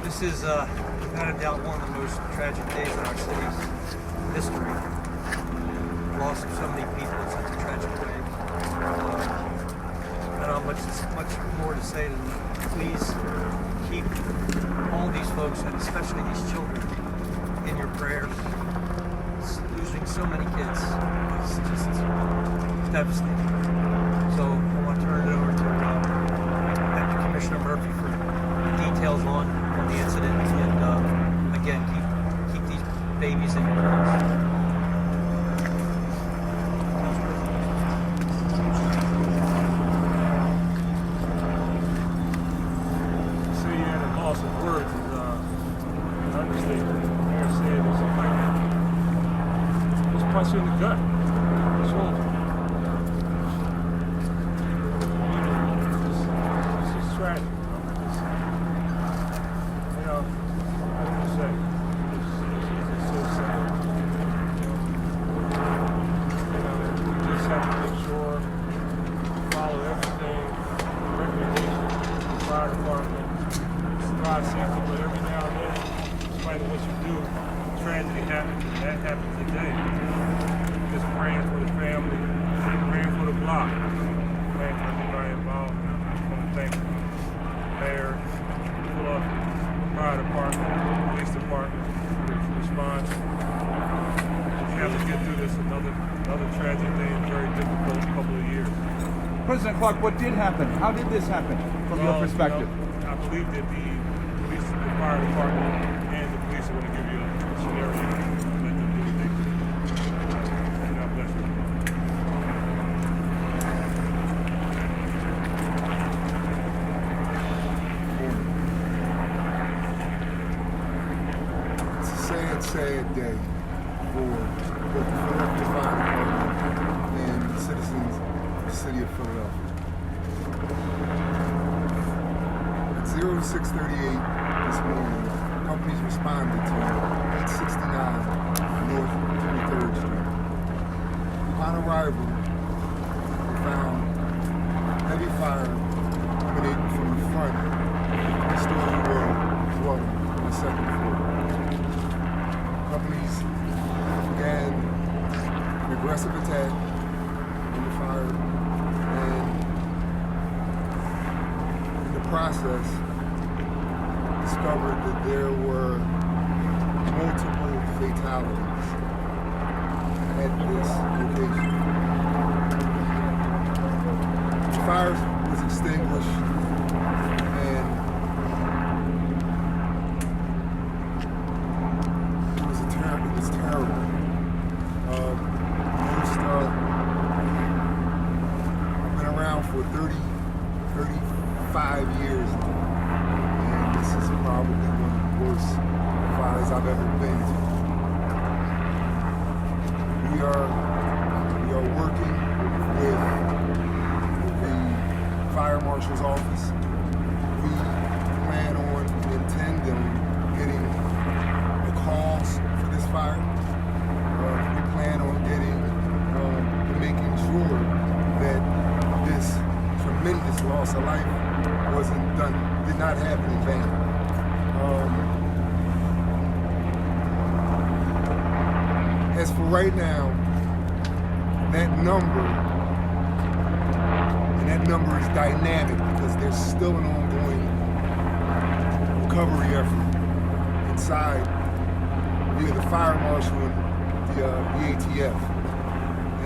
This is without a doubt one of the most tragic days in our city's history. Loss of so many people in such a tragic way. I don't have much more to say than please keep all these folks, and especially these children, in your prayers. Losing so many kids is just devastating. So I want to turn it over to Deputy Commissioner Murphy for details on the incident, and again, keep these babies in your prayers. See, yeah, the loss of words is an understatement. The mayor said it was like just punch you in the gut, shoulder. It's just tragic. But every now and then, despite what you do, tragedy happens, and that happens today. Just praying for the family, praying for the block, praying for everybody involved. I want to thank the mayor, fire department, police department for the response. We have to get through this another tragic day and very difficult couple of years. President Clark, what did happen? How did this happen from your perspective? I believe that the fire department and the police are going to give you a scenario and let them do what they do. And God bless you. It's a sad, sad day for both the Philadelphia Fire Department and the citizens of the city of Philadelphia. At 0638 this morning, companies responded to 869 North 23rd Street. Upon arrival, we found heavy fire emanating from the front of the story dwelling on the second floor. Companies began an aggressive attack on the fire, and in the process, discovered that there were multiple fatalities at this location. The fire was extinguished, and it was terrible. I've been around for 35 years now. This is probably one of the worst fires I've ever been to. We are working with the fire marshal's office. We plan on and intend on getting the cause for this fire. We plan on making sure that this tremendous loss of life did not happen in vain. As for right now, that number is dynamic because there's still an ongoing recovery effort inside via the fire marshal and the ATF.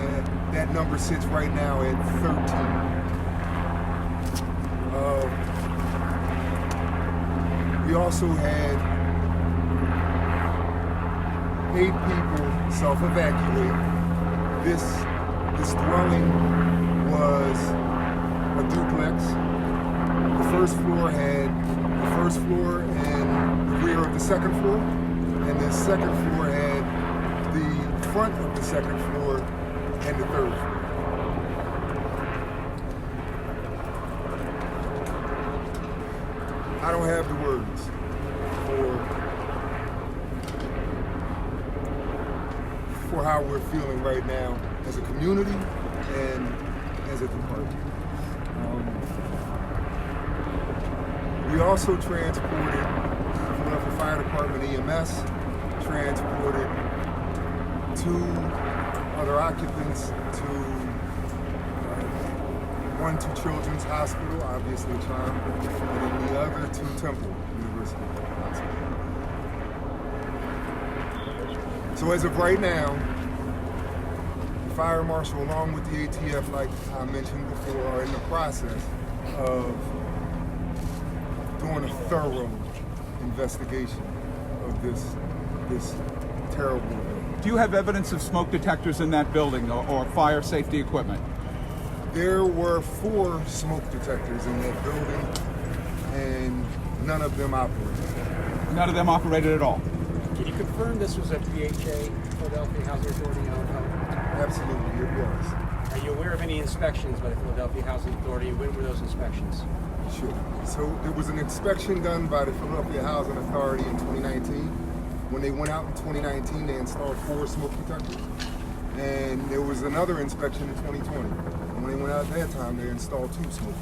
And that number sits right now at 13. We also had 8 people self-evacuate. This dwelling was a duplex. The first floor had the first floor and the rear of the second floor, and the second floor had the front of the second floor and the third floor. I don't have the words for how we're feeling right now as a community and as a department. We also transported fire department EMS transported 2 other occupants to one to Children's Hospital, obviously child, and then the other to Temple University Hospital. So as of right now, the fire marshal, along with the ATF, like I mentioned before, are in the process of doing a thorough investigation of this terrible event. Do you have evidence of smoke detectors in that building or fire safety equipment? There were 4 smoke detectors in that building, and none of them operated. None of them operated at all. Can you confirm this was a PHA, Philadelphia Housing Authority owned home? Absolutely, it was. Are you aware of any inspections by the Philadelphia Housing Authority? When were those inspections? Sure. So there was an inspection done by the Philadelphia Housing Authority in 2019. When they went out in 2019, they installed 4 smoke detectors. And there was another inspection in 2020. And when they went out at that time, they installed 2 smoke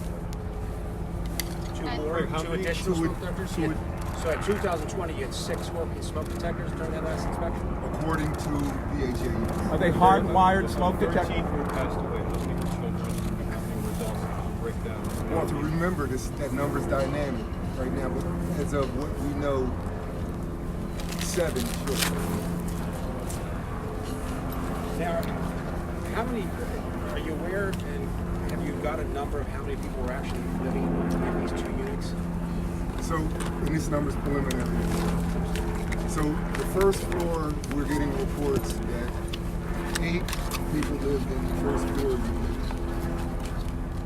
detectors. 2 more, 2 additional Two- smoke detectors? two- So in 2020, you had 6 working smoke detectors during that last inspection? According to the HAE. Are they hardwired smoke detectors? 13 who passed away, those were children, and results of the breakdown. Well, to remember, that number's dynamic right now, but as of what we know, 7 children. Now, how many, are you aware and have you got a number of how many people were actually living in these 2 units? So, and this number's preliminary. So, the first floor, we're getting reports that 8 people lived in the first floor unit.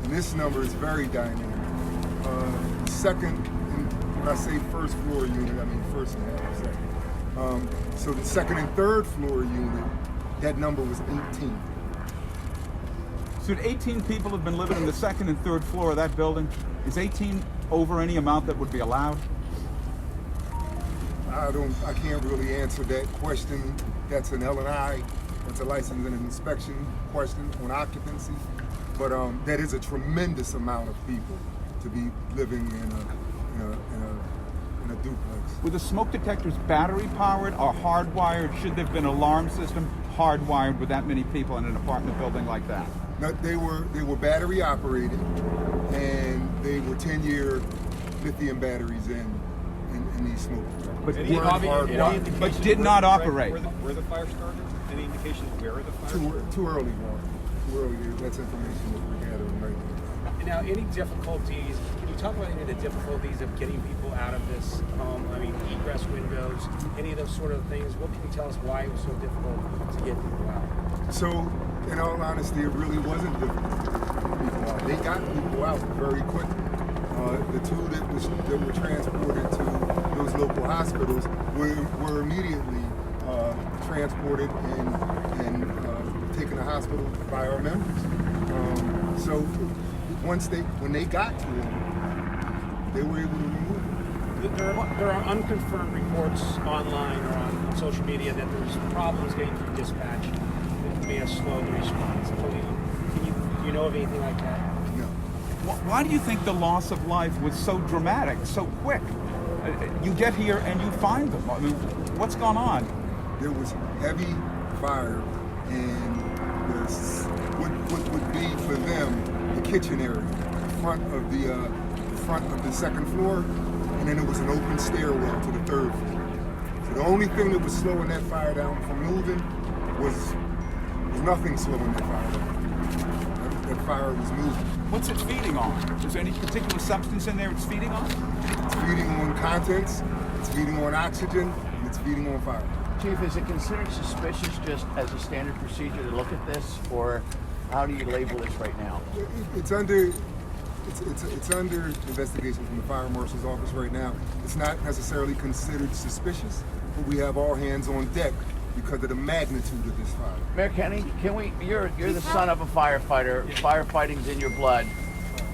And this number is very dynamic. Second, and when I say first floor unit, I mean first and half second. So the second and third floor unit, that number was 18. Should 18 people have been living in the second and third floor of that building? Is 18 over any amount that would be allowed? I can't really answer that question. That's an L&I, that's a license and inspection question on occupancy. But that is a tremendous amount of people to be living in a duplex. Were the smoke detectors battery powered or hardwired? Should there have been an alarm system hardwired with that many people in an apartment building like that? No, they were battery operated, and they were 10-year lithium batteries in these smoke detectors. But They did weren't not- hardwired. but did not operate. Where the fire started? Any indication of where the fire started? Too early, Mark. Too early. That's information that we're gathering right now. And now, any difficulties, can you talk about any of the difficulties of getting people out of this home? I mean, egress windows, any of those sort of things? What can you tell us why it was so difficult to get people out? So, in all honesty, it really wasn't difficult to get people out. They got people out very quickly. The 2 that were transported to those local hospitals were immediately transported and taken to hospital by our members. So when they got to them, they were able to remove them. There are unconfirmed reports online or on social media that there's problems getting through dispatch that may have slowed the response. Do you know of anything like that? No. Why do you think the loss of life was so dramatic, so quick? You get here and you find them. I mean, what's gone on? There was heavy fire in what would be for them the kitchen area, the front of the second floor, and then there was an open stairwell to the 3rd floor. So the only thing that was slowing that fire down from moving was nothing slowing that fire down. That fire was moving. What's it feeding on? Is there any particular substance in there it's feeding on? It's feeding on contents, it's feeding on oxygen, and it's feeding on fire. Chief, is it considered suspicious just as a standard procedure to look at this, or how do you label this right now? It's under investigation from the fire marshal's office right now. It's not necessarily considered suspicious, but we have all hands on deck because of the magnitude of this fire. Mayor Kenny, you're the son of a firefighter. Firefighting's in your blood.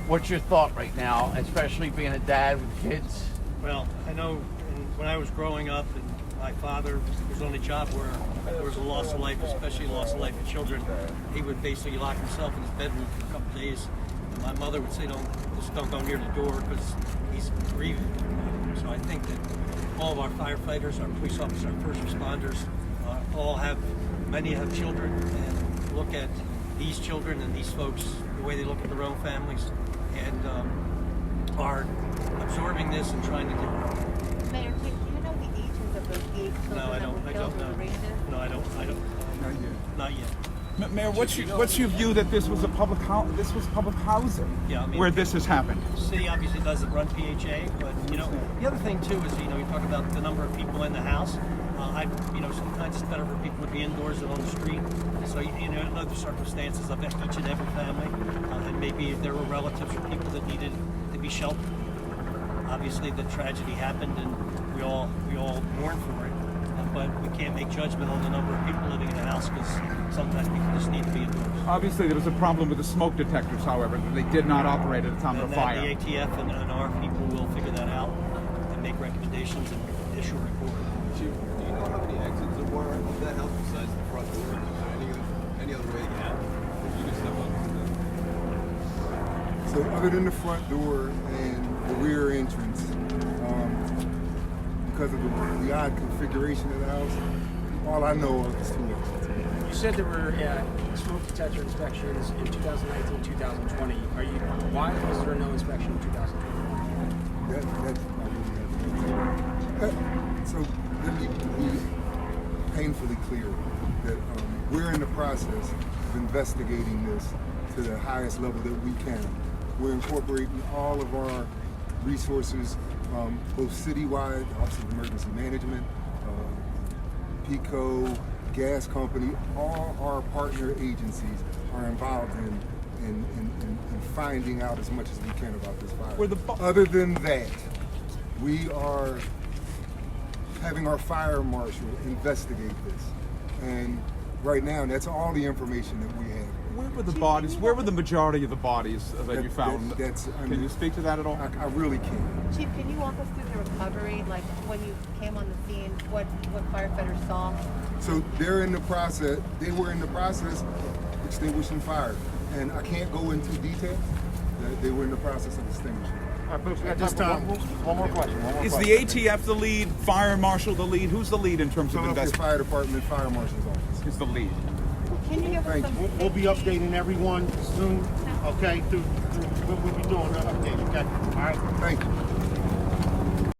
What's your thought right now, especially being a dad with kids? Well, I know when I was growing up, and my father was on a job where there was a loss of life, especially loss of life of children. He would basically lock himself in his bedroom for a couple days. And my mother would say, don't go near the door because he's grieving. So I think that all of our firefighters, our police officers, our first responders, many have children, and look at these children and these folks, the way they look at their own families, and are absorbing this and trying to do it. Mayor, do you know the ages of those 8 children No, I that don't. were I killed don't in the know. ranges? No, I don't. Not yet. Not yet. Mayor, what's your view that this was public housing? Yeah, I mean, where this has happened. The city obviously doesn't run PHA, but the other thing too is you talk about the number of people in the house. Sometimes it's better for people to be indoors than on the street. So in other circumstances of each and every family, and maybe if there were relatives or people that needed to be sheltered. Obviously, the tragedy happened, and we all mourn for it. But we can't make judgment on the number of people living in a house because sometimes people just need to be indoors. Obviously, there was a problem with the smoke detectors, however, that they did not operate at the time of And the that fire. the ATF and our people will figure that out and make recommendations and issue a report. Chief, do you know how many exits there were of that house besides the front door? Is there any other way to get out? Or you can step up to So other than the front door and the rear entrance, because of the odd configuration of the house, all I know of is 2 exits. You said there were smoke detector inspections in 2019, 2020. Why was there no inspection in 2020? That's not really so let me be painfully clear that we're in the process of investigating this to the highest level that we can. We're incorporating all of our resources, both citywide, Office of Emergency Management, PICO, gas company, all our partner agencies are involved in finding out as much as we can about this fire. Other than that, we are having our fire marshal investigate this. And right now, that's all the information that we have. Where were the bodies? Where were the majority of the bodies that you found? Can you speak to that at all? I really can't. Chief, can you walk us through the recovery? Like when you came on the scene, what firefighters saw? So they're in the process, they were in the process of extinguishing fire. And I can't go into detail. They were in the process of extinguishing. At this time, one more question. Is the ATF the lead? Fire marshal the lead? Who's the lead in terms of Philadelphia investigation? Fire Department, Fire Marshal's Office. Is the lead. Can you give us Thank some? We'll be updating everyone soon, okay? We'll be doing an update, okay? All right? Thank you.